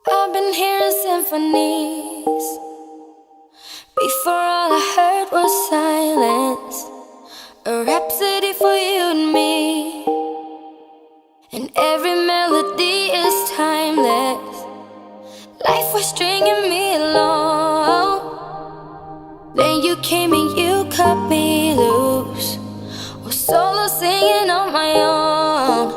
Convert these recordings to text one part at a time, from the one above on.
I've been hearing symphonies. Before all I heard was silence. A rhapsody for you and me. And every melody is timeless. Life was stringing me along. Then you came and you cut me loose. Was solo singing on my own.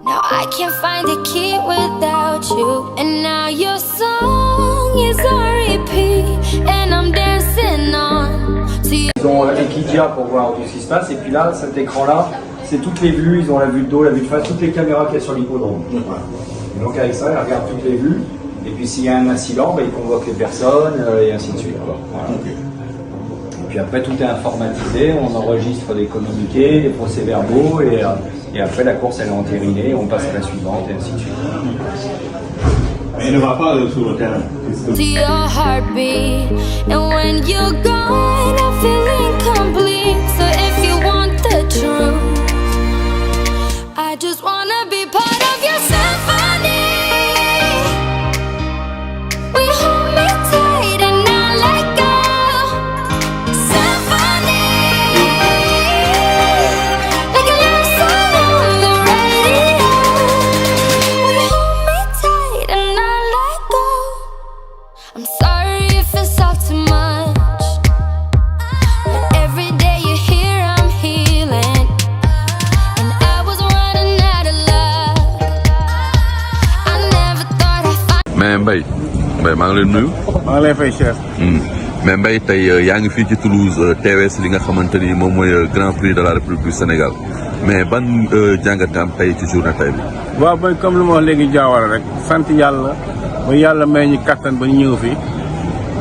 Now I can't find the key without you. And now your song is on repeat. And I'm dancing on to you. Ils ont Equidia pour voir tout ce qui se passe. Et puis là, cet écran-là, c'est toutes les vues. Ils ont la vue de dos, la vue de face, toutes les caméras qu'il y a sur l'hippodrome. Voilà. Et donc avec ça, ils regardent toutes les vues. Et puis s'il y a un incident, ils convoquent les personnes et ainsi de suite. Voilà. Et puis après, tout est informatisé. On enregistre des communiqués, des procès-verbaux. Et après, la course, elle est entérinée. On passe à la suivante et ainsi de suite. Mais il ne va pas sur le terrain. To your heartbeat. And when you're gone, I feel incomplete. So if you want the truth, I just wanna be part of your symphony. We hold me tight and not let go. Symphony, like a love song on the radio. We hold me tight and not let go. I'm sorry if it's all too much, but every day you're here I'm healing. And I was running out of love. I never thought I'd find. mais Mbaye maa ngi leen nuyu. maa ngi lay fay chef. mais Mbaye tey yaa ngi fii ci Toulouse TWS li nga xamante ni moom mooy Grand Prix de la République du Sénégal mais ban jàngat am tey ci journée tey bi. waaw mooy comme lu ma wax léegi Diawara rek sant yàlla ba yàlla may ñu kattan ba ñu ñëw fi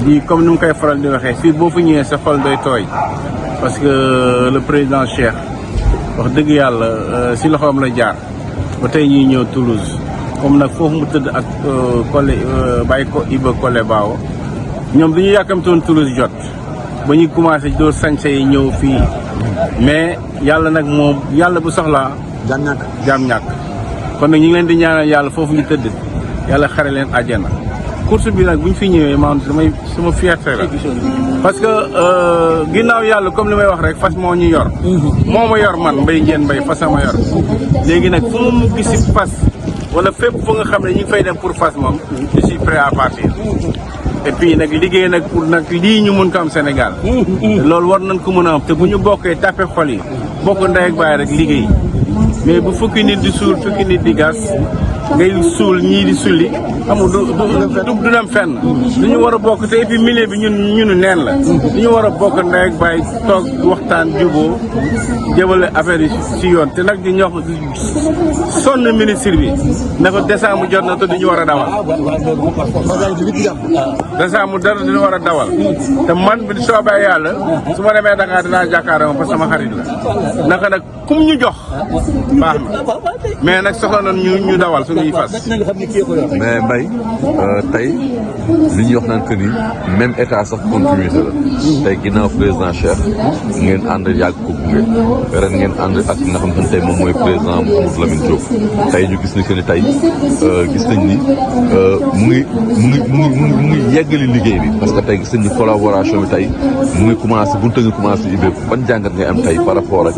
di comme ni mu koy faral di waxee fii boo fi ñëwee sa xol doy tooy parce que le président Cheikh wax dëgg yàlla si loxoom la jaar ba tey ñuy ñëw Toulouse comme nag foofu mu tëdd ak Collé bàyyi ko Iba Collé Bao ñoom dañu yàkkamtoon Toulouse jot ba ñu commencé doo sañse yi ñëw fii mais yàlla nag moom yàlla bu soxlaa jaam ñàkk kon nag ñu ngi leen di ñaanal yàlla foofu ñu tëdd yàlla xare leen àjjana course bi nag bu ñu fi ñëwee man damay sama fierté la parce que ginnaaw yàlla comme li may wax rek fas moo ñu yor moo ma yor man Mbaye Ndiène Mbaye fas ma yor léegi nag fu mu gisi fas wala fépp fu nga xam ne ñu ngi fay dem pour fas moom je suis prêt à partir et puis nag liggéey nag pour nag lii ñu mun ko am Sénégal loolu war nañ ko mën a am te bu ñu bokkee tàppe xol yi bokk ndey ak baay rek liggéey mais bu fukki nit di suul fukki nit di gas ngay suul ñii di sulli amul du dem fenn dañu war a bokk te et puis milieu bi ñunu neen la dañu war a bokk ndey ak baay toog waxtaan juboo jëmale affaire yi si yoon te nag di ñox sonn ministre bi ne ko décembre jot na te duñu war a dawal décembre dara duñu war a dawal te man bi soobee yàlla su ma demee Dakar dinaa jàkkaarloo parce que sama xarit la naka nag kum ñu jox baax na mais nag soxla na ñu dawal suñuy fas. mais Mbaye tey li ñuy wax naan que ni même état sax continuité la tey ginnaaw président Cheikh ngeen ànd yàgg ko gunge ren ngeen ànd ak nga xam ne tey moom mooy président Mouhamadou Lamine Diop tey ñu gis ni que ni tey gis nañ ni mu ngi yeggali liggéey bi parce que tey gis nañ ni collaboration bi tey mu ngi commencé bu ñu commencé ubbeeku ban jàngat ngay am tey par rapport ak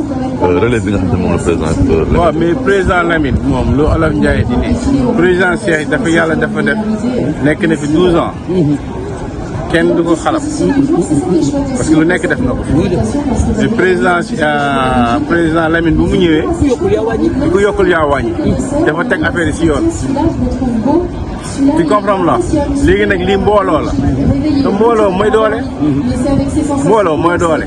relève bi nga xam ne moom la président. waaw mais président Lamine moom lu Olof Ndiaye di ne président Cheikh dafa yàlla dafa def nekk na fi 12 ans kenn du ko xalab parce que lu nekk def na ko fi président Lamine bu mu ñëwee di ko yokkul yaa wàññi dafa teg affaire yi si yoon tu comprends la léegi nag lii mbooloo la te mbooloo mooy doole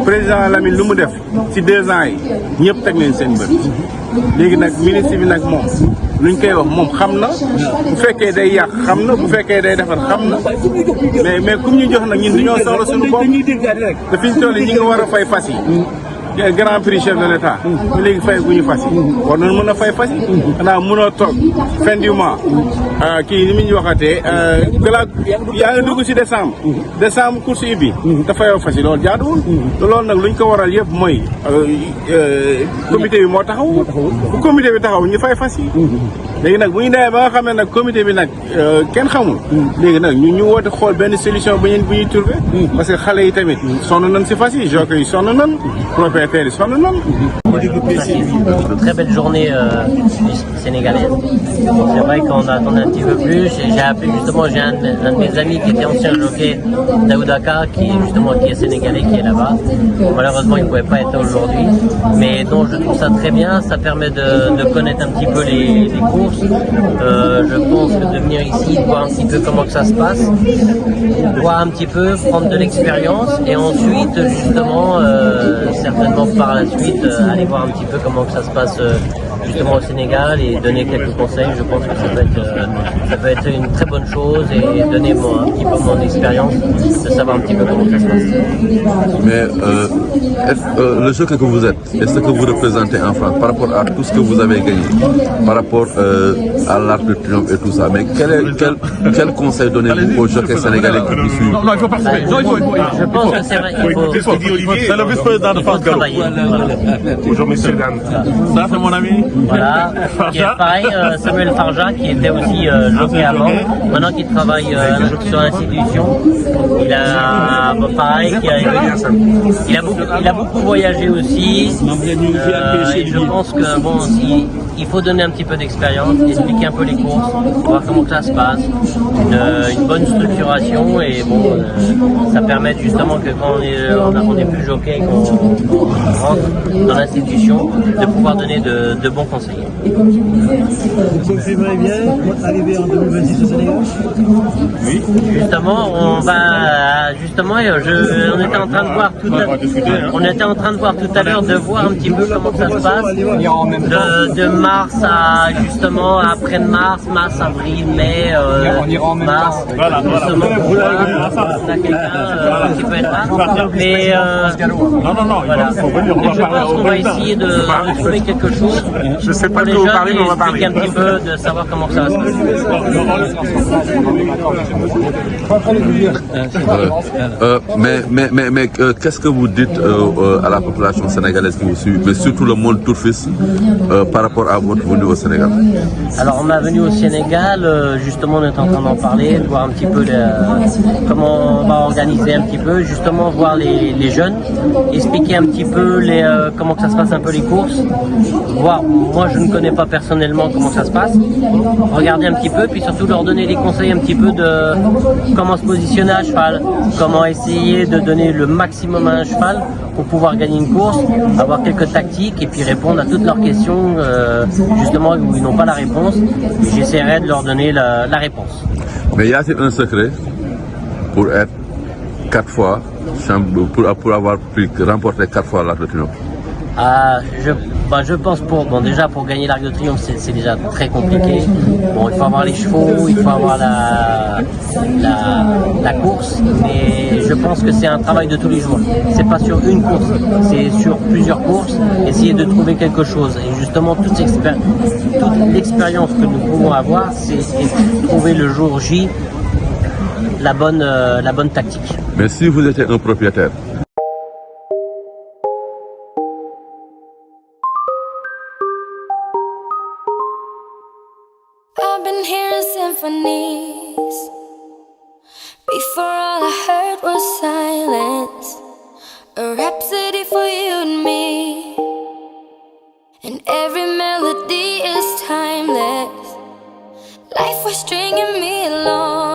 président Lamine lu mu def ci 2 ans yi ñëpp teg leen seen bët léegi nag ministre bi nag moom luñ koy wax moom xam na bu fekkee day yàq xam na bu fekkee day defar xam na mais comme ñu jox nag ñun dañoo soxla suñu bopp te fi ñu toll ñi nga war a fay fas yi grand prix chef de l'État ba léegi fay gu ñu fas yi war nañu mën a fay fas yi xanaa mënoo toog fin du mois kii ni mu ñu waxatee balaa yaa ngi dugg si décembre course yi bi te fayoo fas yi loolu jaaduwul te loolu nag luñ ko waral yëpp mooy comité bi moo taxaw bu comité bi taxaw ñu fay fas yi léegi nag bu ñu demee ba nga xam ne nag comité bi nag kenn xamul léegi nag ñu woote xool benn solution bu ñuy trouver parce que xale yi tamit sonn nañ si fas yi jockey yi sonn nañ propriétaires yi sonn nañ. Une très belle journée sénégalaise. C'est vrai qu'on attendait un petit peu plus. J'ai appelé justement, j'ai un de mes amis qui était ancien jockey d'Aoudaka, qui est sénégalais, qui est là-bas. Malheureusement, il ne pouvait pas être aujourd'hui. Mais donc, je trouve ça très bien. Ça permet de connaître un petit peu les courses. Je pense que de venir ici, de voir un petit peu comment que ça se passe, voir un petit peu, prendre de l'expérience et ensuite, justement, certainement par la suite, aller voir un petit peu comment que ça se passe justement au Sénégal et donner quelques conseils. Je pense que ça peut être une très bonne chose et donner un petit peu mon expérience, de savoir un petit peu comment ça se passe. Mais le jockey que vous êtes, est-ce que vous représentez en France par rapport à tout ce que vous avez gagné, par rapport à l'Arc de Triomphe et tout ça, mais quel conseil donnez-vous aux jockeys sénégalais qui vous suivent? Je pense que c'est vrai, il faut travailler. Bonjour monsieur Gan. Ça c'est mon ami. Voilà, qui est pareil, Samuel Farja, qui était aussi jockey avant, maintenant qui travaille sur l'institution. Il a, pareil, il a beaucoup voyagé aussi. Et je pense que bon, il faut donner un petit peu d'expérience, expliquer un peu les courses, voir comment ça se passe, une bonne structuration et bon, ça permet justement que quand on est plus jockey, qu'on rentre dans l'institution, de pouvoir donner de bons conseils. Vous confirmerez bien votre arrivée en 2026 au Sénégal? Oui. Justement, on était en train de voir tout à l'heure, de voir un petit peu comment ça se passe, de mars à justement après-mars, avril, mai, mars, justement pour voir on a quelqu'un qui peut être là. Mais voilà. Je pense qu'on va essayer de trouver quelque chose. Je sais pas pour les de quoi vous jeunes parlez, mais on va et parler. expliquer un petit peu de savoir comment ça va se passer. Mais qu'est-ce que vous dites à la population sénégalaise qui vous suit, mais surtout le monde touriste par rapport à votre venue au Sénégal? Alors on est venu au Sénégal, justement on est en train d'en parler, de voir un petit peu comment on va organiser un petit peu, justement voir les jeunes, expliquer un petit peu comment que ça se passe un peu les courses, voir, moi je ne connais pas personnellement comment ça se passe, regarder un petit peu, puis surtout leur donner des conseils un petit peu de comment se positionner à cheval, comment essayer de donner le maximum à un cheval pour pouvoir gagner une course, avoir quelques tactiques et puis répondre à toutes leurs questions justement où ils n'ont pas la réponse. Et j'essaierai de leur donner la réponse. Mais y a-t-il un secret pour être 4 fois, pour avoir remporté 4 fois l'Arc de Triomphe? Je pense déjà pour gagner l'Arc de Triomphe c'est déjà très compliqué. Bon, il faut avoir les chevaux, il faut avoir la course, mais je pense que c'est un travail de tous les jours. C'est pas sur une course, c'est sur plusieurs courses. Essayer de trouver quelque chose et justement toute l'expérience que nous pouvons avoir, c'est trouver le jour J la bonne tactique. Mais si vous étiez un propriétaire, I've been hearing symphonies. Before all I heard was silence. A rhapsody for you and me. And every melody is timeless. Life was stringing me along.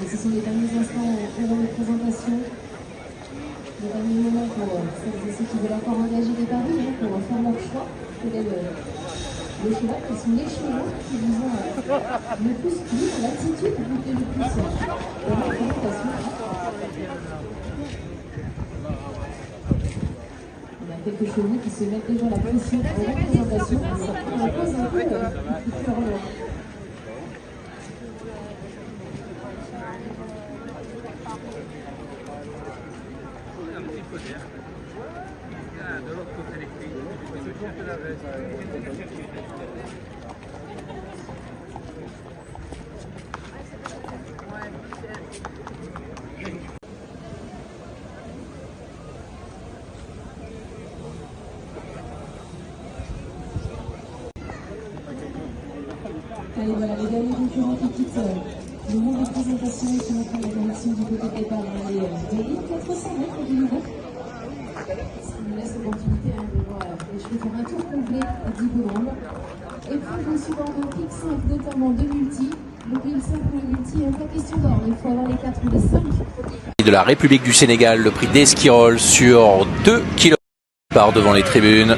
Ce sont les derniers instants avant la présentation. Les derniers moments pour celles et ceux qui veulent encore engager des paris, pour faire leur choix. Quel est le cheval? Quels sont les chevaux qui vous ont le plus plu, l'attitude qui vous plaît le plus dans la présentation? On a quelques chevaux qui se mettent déjà la pression pour la présentation. Ça pose un peu le futur. Allez, voilà, les derniers concurrents qui quittent le monde des présentations et qui vont prendre la direction du côté de départ dans les 2400 mètres du niveau. Ça nous laisse l'opportunité de voir les chevaux faire un tour complet d'hippodrome. Et puis, je suis dans le pic 5, notamment de multi. Le pic 5 pour le multi, pas question d'or, il faut avoir les 4 ou les 5. De la République du Sénégal, le prix d'Esquirol sur 2 km par devant les tribunes.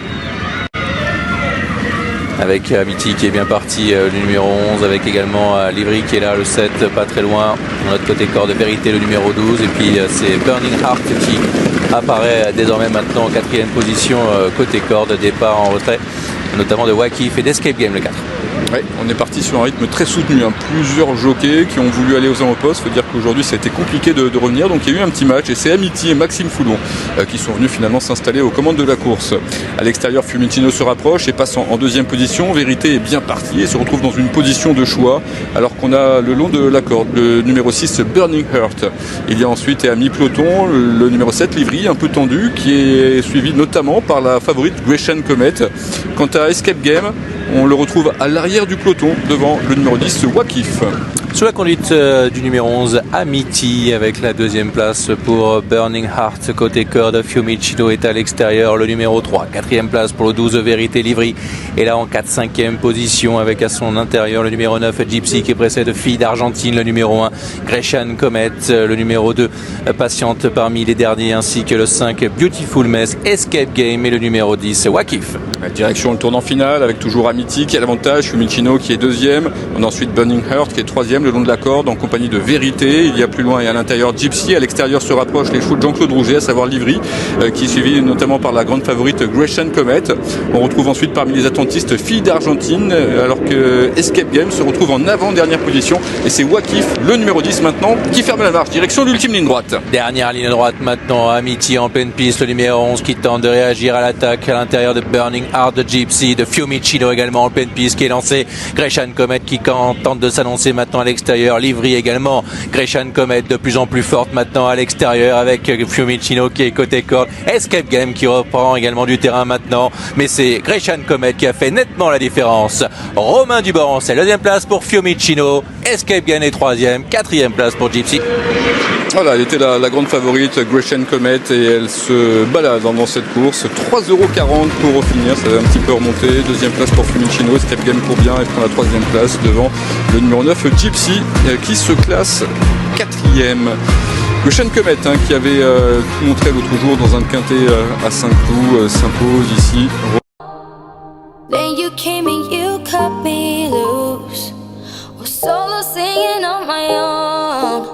Avec Amity qui est bien parti, le numéro 11, avec également Livry qui est là, le 7, pas très loin. De notre côté, Corps de Vérité, le numéro 12. Et puis c'est Burning Heart qui apparaît désormais maintenant en 4e position côté corde, départ en retrait, notamment de Wakif et d'Escape Game, le 4. Ouais, on est parti sur un rythme très soutenu, hein. Plusieurs jockeys qui ont voulu aller aux avant-postes. Il faut dire qu'aujourd'hui ça a été compliqué de revenir, donc il y a eu un petit match et c'est Amity et Maxime Foulon qui sont venus finalement s'installer aux commandes de la course. À l'extérieur, Fiumicino se rapproche et passe en 2e position. Vérité est bien parti et se retrouve dans une position de choix alors qu'on a le long de la corde le numéro 6 Burning Heart. Il y a ensuite à mi-peloton le numéro 7 Livry, un peu tendu, qui est suivi notamment par la favorite Grecian Comet. Quant à Escape Game, on le retrouve à l'arrière du peloton devant le numéro 10 Wakif. Sous la conduite du numéro 11 Amity, avec la 2e place pour Burning Heart côté corde. Fiumicino est à l'extérieur, le numéro 3. 4e place pour le 12 Vérité Livry est là en 4-5e position, avec à son intérieur le numéro 9 Gypsy qui précède Fille d'Argentine, le numéro 1 Grecian Comet, le numéro 2 Patiente parmi les derniers, ainsi que le 5 Beautiful Mess, Escape Game et le numéro 10 Wakif. Direction le tournant final avec toujours Amity qui a l'avantage, Fiumicino qui est 2e, on a ensuite Burning Heart qui est 3e le long de la corde en compagnie de Vérité. Il y a plus loin et à l'intérieur Gypsy, à l'extérieur se rapprochent les chevaux de Jean-Claude Rouget, à savoir Livry qui est suivi notamment par la grande favorite Grecian Comet. On retrouve ensuite parmi les attentistes Fille d'Argentine, alors que Escape Game se retrouve en avant-dernière position et c'est Wakif, le numéro 10 maintenant, qui ferme la marche, direction l'ultime ligne droite. Dernière ligne droite maintenant, Amity en pleine piste, le numéro 11 qui tente de réagir à l'attaque à l'intérieur de Burning Heart, de Gypsy, de Fiumicino également en pleine piste qui est lancé, Grecian Comet qui tente de s'annoncer maintenant à l'extérieur, Livry également, Grecian Comet de plus en plus forte maintenant à l'extérieur avec Fiumicino qui est côté corde, Escape Game qui reprend également du terrain maintenant, mais c'est Grecian Comet qui a fait nettement la différence. Romain Duban, c'est la 2e place pour Fiumicino, Escape Game est 3e, 4e place pour Gypsy. Voilà, elle était la grande favorite Grecian Comet et elle se balade dans cette course. 3,40 € pour finir, ça va un petit peu remonter. 2e place pour Fiumicino, Escape Game court bien et prend la 3e place devant le numéro 9 Gypsy qui se classe 4e. Grecian Comet qui avait tout montré l'autre jour dans un quintet à 5 clous s'impose ici. Then you came and you cut me loose. Was solo singing on my own.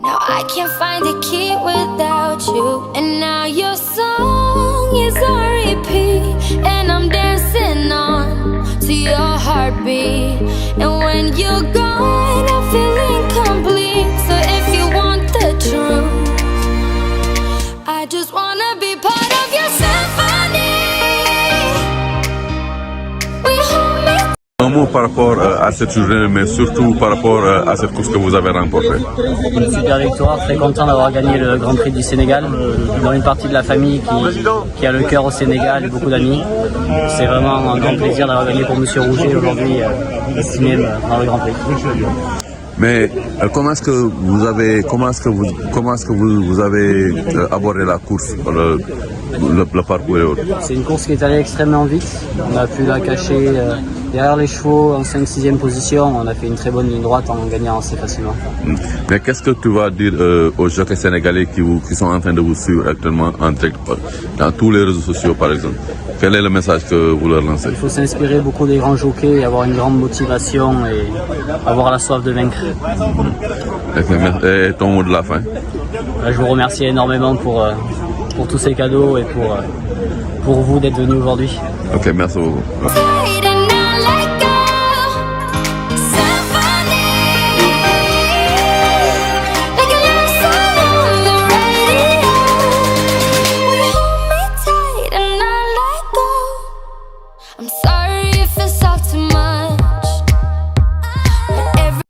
Now I can't find the key without you. And now your song is on repeat. And I'm dancing on to your heartbeat. And when you're gone, I feel incomplete. So if you want the truth, I just wanna be part of your symphony. We hold me. Un mot par rapport à cette journée, mais surtout par rapport à cette course que vous avez remportée. Une super victoire, très content d'avoir gagné le Grand Prix du Sénégal dans une partie de la famille qui a le cœur au Sénégal et beaucoup d'amis. C'est vraiment un grand plaisir d'avoir gagné pour Monsieur Rouget aujourd'hui, 6e dans le Grand Prix. Mais comment est-ce que vous avez abordé la course, le parcours et autres? C'est une course qui est allée extrêmement vite. On a pu la cacher derrière les chevaux en 5-6e position. On a fait une très bonne ligne droite en gagnant assez facilement. Mais qu'est-ce que tu vas dire aux jockeys sénégalais qui sont en train de vous suivre actuellement en direct dans tous les réseaux sociaux par exemple? Quel est le message que vous leur lancez? Il faut s'inspirer beaucoup des grands jockeys, avoir une grande motivation et avoir la soif de vaincre. Et ton mot de la fin? Je vous remercie énormément pour tous ces cadeaux et pour vous d'être venus aujourd'hui. Ok, merci beaucoup. I'm sorry if it's all too much. But every